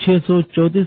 634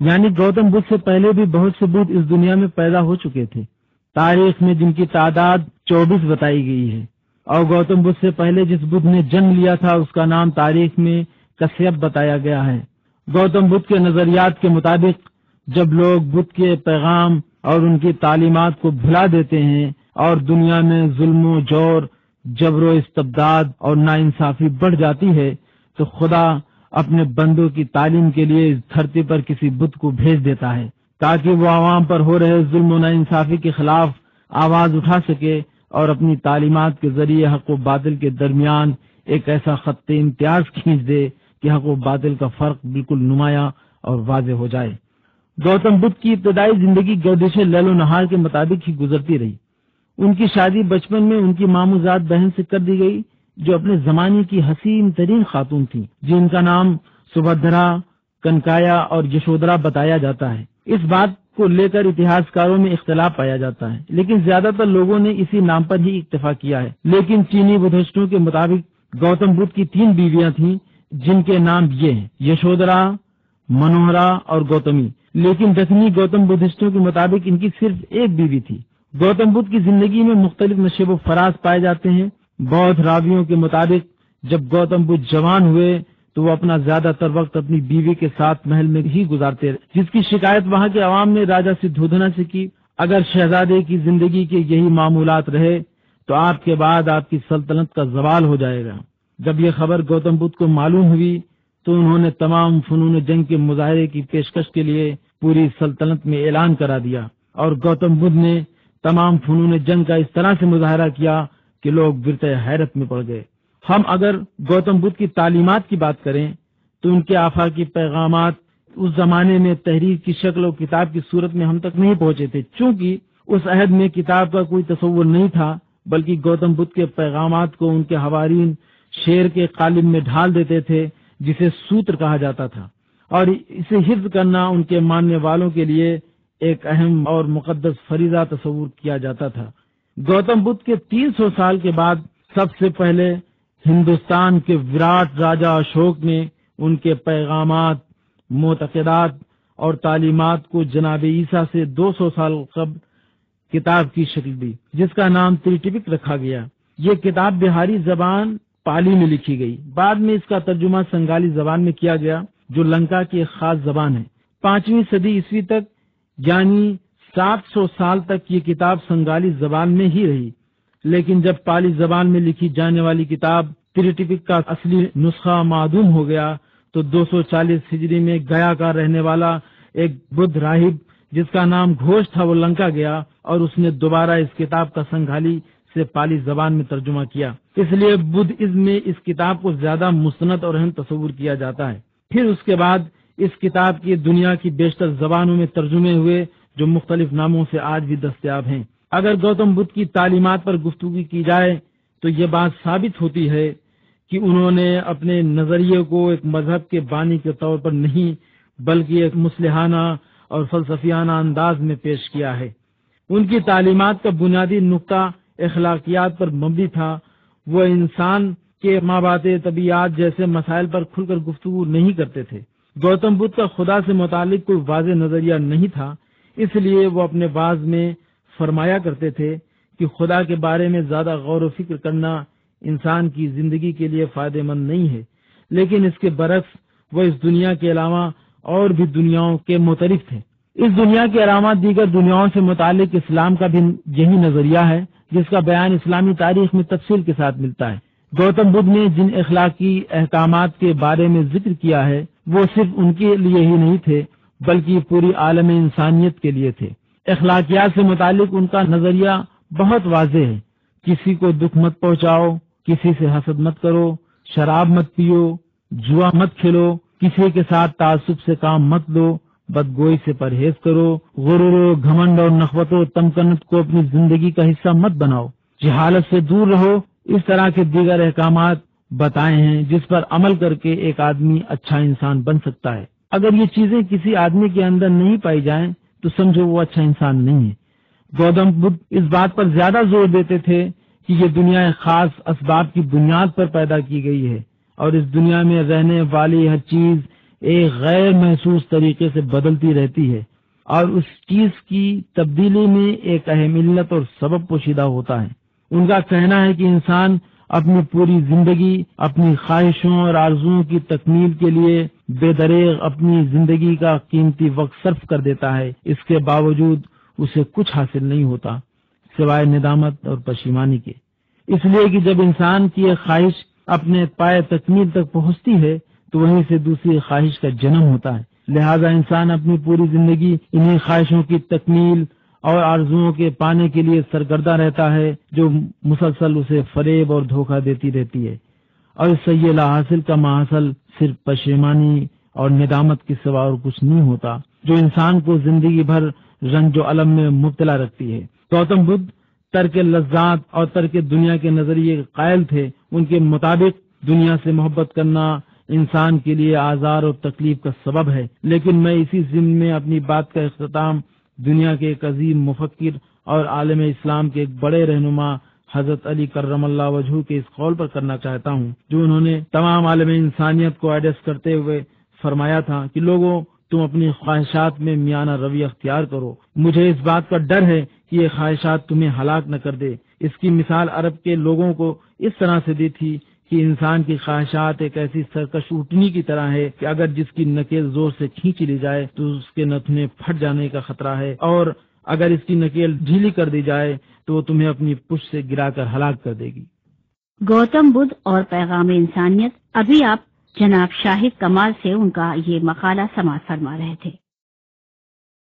یعنی گوتم بدھ سے پہلے بھی بہت سے بدھ اس دنیا میں پیدا ہو چکے تھے، تاریخ میں جن کی تعداد 24 بتائی گئی ہے، اور گوتم بدھ سے پہلے جس بدھ نے جنم لیا تھا اس کا نام تاریخ میں کسیپ بتایا گیا ہے۔ گوتم بدھ کے نظریات کے مطابق جب لوگ بدھ کے پیغام اور ان کی تعلیمات کو بھلا دیتے ہیں اور دنیا میں ظلم و جور، جبر و استبداد اور ناانصافی بڑھ جاتی ہے تو خدا اپنے بندوں کی تعلیم کے لیے اس دھرتی پر کسی بدھ کو بھیج دیتا ہے تاکہ وہ عوام پر ہو رہے ظلم و ناانصافی کے خلاف آواز اٹھا سکے اور اپنی تعلیمات کے ذریعے حق و باطل کے درمیان ایک ایسا خط امتیاز کھینچ دے کہ حق و باطل کا فرق بالکل نمایاں اور واضح ہو جائے۔ گوتم بدھ کی ابتدائی زندگی گردش لیل و نہار کے مطابق ہی گزرتی رہی۔ ان کی شادی بچپن میں ان کی ماموزاد بہن سے کر دی گئی جو اپنے زمانے کی حسین ترین خاتون تھی، جن کا نام سبھدرا، کنکایا اور یشودرا بتایا جاتا ہے۔ اس بات کو لے کر اتہاسکاروں میں اختلاف پایا جاتا ہے، لیکن زیادہ تر لوگوں نے اسی نام پر ہی اکتفا کیا ہے۔ لیکن چینی بدھسٹوں کے مطابق گوتم بدھ کی 3 بیویاں تھیں جن کے نام یہ ہیں: یشودرا، منوہرا اور گوتمی۔ لیکن دکنی گوتم بدھسٹوں کے مطابق ان کی صرف ایک بیوی تھی۔ گوتم بدھ کی زندگی میں مختلف نشیب و فراز پائے جاتے ہیں۔ بودھ راویوں کے مطابق جب گوتم بدھ جوان ہوئے تو وہ اپنا زیادہ تر وقت اپنی بیوی کے ساتھ محل میں ہی گزارتے رہے، جس کی شکایت وہاں کے عوام نے راجا سدھودنا سے کی۔ اگر شہزادے کی زندگی کے یہی معمولات رہے تو آپ کے بعد آپ کی سلطنت کا زوال ہو جائے گا۔ جب یہ خبر گوتم بدھ کو معلوم ہوئی تو انہوں نے تمام فنون جنگ کے مظاہرے کی پیشکش کے لیے پوری سلطنت میں اعلان کرا دیا، اور گوتم بدھ نے تمام فنون جنگ کا اس طرح سے مظاہرہ کیا کہ لوگ برتے حیرت میں پڑ گئے۔ ہم اگر گوتم بدھ کی تعلیمات کی بات کریں تو ان کے آفاقی پیغامات اس زمانے میں تحریر کی شکل و کتاب کی صورت میں ہم تک نہیں پہنچے تھے، چونکہ اس عہد میں کتاب کا کوئی تصور نہیں تھا، بلکہ گوتم بدھ کے پیغامات کو ان کے حوارین شعر کے قالب میں ڈھال دیتے تھے جسے سوتر کہا جاتا تھا، اور اسے حفظ کرنا ان کے ماننے والوں کے لیے ایک اہم اور مقدس فریضہ تصور کیا جاتا تھا۔ گوتم بدھ کے 300 سال کے بعد سب سے پہلے ہندوستان کے وراٹ راجا اشوک نے ان کے پیغامات، معتقدات اور تعلیمات کو جناب عیسیٰ سے 200 سال قبل کتاب کی شکل دی، جس کا نام تریپٹک رکھا گیا۔ یہ کتاب بہاری زبان پالی میں لکھی گئی، بعد میں اس کا ترجمہ سنگالی زبان میں کیا گیا جو لنکا کی ایک خاص زبان ہے۔ 5ویں صدی عیسوی تک یعنی 700 سال تک یہ کتاب سنگالی زبان میں ہی رہی، لیکن جب پالی زبان میں لکھی جانے والی کتاب تریپٹک کا اصلی نسخہ معدوم ہو گیا تو 240 ہجری میں گیا کا رہنے والا ایک بدھ راہب جس کا نام گھوش تھا وہ لنکا گیا، اور اس نے دوبارہ اس کتاب کا سنگالی سے پالی زبان میں ترجمہ کیا۔ اس لیے بدھ ازم میں اس کتاب کو زیادہ مستند اور اہم تصور کیا جاتا ہے۔ پھر اس کے بعد اس کتاب کی دنیا کی بیشتر زبانوں میں ترجمے ہوئے جو مختلف ناموں سے آج بھی دستیاب ہیں۔ اگر گوتم بدھ کی تعلیمات پر گفتگو کی جائے تو یہ بات ثابت ہوتی ہے کہ انہوں نے اپنے نظریے کو ایک مذہب کے بانی کے طور پر نہیں بلکہ ایک مصلحانہ اور فلسفیانہ انداز میں پیش کیا ہے۔ ان کی تعلیمات کا بنیادی نقطہ اخلاقیات پر مبنی تھا۔ وہ انسان کے مابعث طبیعت جیسے مسائل پر کھل کر گفتگو نہیں کرتے تھے۔ گوتم بدھ کا خدا سے متعلق کوئی واضح نظریہ نہیں تھا، اس لیے وہ اپنے بعض میں فرمایا کرتے تھے کہ خدا کے بارے میں زیادہ غور و فکر کرنا انسان کی زندگی کے لیے فائدہ مند نہیں ہے، لیکن اس کے برعکس وہ اس دنیا کے علاوہ اور بھی دنیاؤں کے معترف تھے۔ اس دنیا کے علاوہ دیگر دنیاؤں سے متعلق اسلام کا بھی یہی نظریہ ہے جس کا بیان اسلامی تاریخ میں تفصیل کے ساتھ ملتا ہے۔ گوتم بدھ نے جن اخلاقی احکامات کے بارے میں ذکر کیا ہے وہ صرف ان کے لیے ہی نہیں تھے بلکہ پوری عالم انسانیت کے لیے تھے۔ اخلاقیات سے متعلق ان کا نظریہ بہت واضح ہے۔ کسی کو دکھ مت پہنچاؤ، کسی سے حسد مت کرو، شراب مت پیو، جوا مت کھیلو، کسی کے ساتھ تعصب سے کام مت لو، بدگوئی سے پرہیز کرو، غرور و گھمنڈ اور نخوت و تمکنت کو اپنی زندگی کا حصہ مت بناؤ، جہالت سے دور رہو۔ اس طرح کے دیگر احکامات بتائے ہیں جس پر عمل کر کے ایک آدمی اچھا انسان بن سکتا ہے۔ اگر یہ چیزیں کسی آدمی کے اندر نہیں پائی جائیں تو سمجھو وہ اچھا انسان نہیں ہے۔ گوتم بدھ اس بات پر زیادہ زور دیتے تھے کہ یہ دنیا ایک خاص اسباب کی بنیاد پر پیدا کی گئی ہے اور اس دنیا میں رہنے والی ہر چیز ایک غیر محسوس طریقے سے بدلتی رہتی ہے، اور اس چیز کی تبدیلی میں ایک اہم علت اور سبب پوشیدہ ہوتا ہے۔ ان کا کہنا ہے کہ انسان اپنی پوری زندگی اپنی خواہشوں اور آرزوؤں کی تکمیل کے لیے بے دریغ اپنی زندگی کا قیمتی وقت صرف کر دیتا ہے، اس کے باوجود اسے کچھ حاصل نہیں ہوتا سوائے ندامت اور پشیمانی کے۔ اس لیے کہ جب انسان کی ایک خواہش اپنے پائے تکمیل تک پہنچتی ہے تو وہیں سے دوسری خواہش کا جنم ہوتا ہے، لہذا انسان اپنی پوری زندگی انہی خواہشوں کی تکمیل اور آرزوؤں کے پانے کے لیے سرگردہ رہتا ہے، جو مسلسل اسے فریب اور دھوکہ دیتی رہتی ہے، اور اس سے یہ لا حاصل کا محاصل صرف پشیمانی اور ندامت کے سوا اور کچھ نہیں ہوتا، جو انسان کو زندگی بھر رنج و الم میں مبتلا رکھتی ہے۔ گوتم بدھ ترک لذات اور ترک دنیا کے نظریے کے قائل تھے۔ ان کے مطابق دنیا سے محبت کرنا انسان کے لیے آزار اور تکلیف کا سبب ہے، لیکن میں اسی ضمن میں اپنی بات کا اختتام دنیا کے ایک عظیم مفکر اور عالم اسلام کے ایک بڑے رہنما حضرت علی کرم اللہ وجہہ کے اس قول پر کرنا چاہتا ہوں، جو انہوں نے تمام عالم انسانیت کو ایڈریس کرتے ہوئے فرمایا تھا کہ لوگوں، تم اپنی خواہشات میں میانہ روی اختیار کرو، مجھے اس بات کا ڈر ہے کہ یہ خواہشات تمہیں ہلاک نہ کر دے۔ اس کی مثال عرب کے لوگوں کو اس طرح سے دی تھی کہ انسان کی خواہشات ایک ایسی سرکش اونٹنی کی طرح ہے کہ اگر جس کی نکیل زور سے کھینچ لی جائے تو اس کے نتنے پھٹ جانے کا خطرہ ہے، اور اگر اس کی نکیل ڈھیلی کر دی جائے تو وہ تمہیں اپنی پشت سے گرا کر ہلاک کر دے گی۔ گوتم بدھ اور پیغام انسانیت، ابھی آپ جناب شاہد کمال سے ان کا یہ مقالہ سماعت فرما رہے تھے۔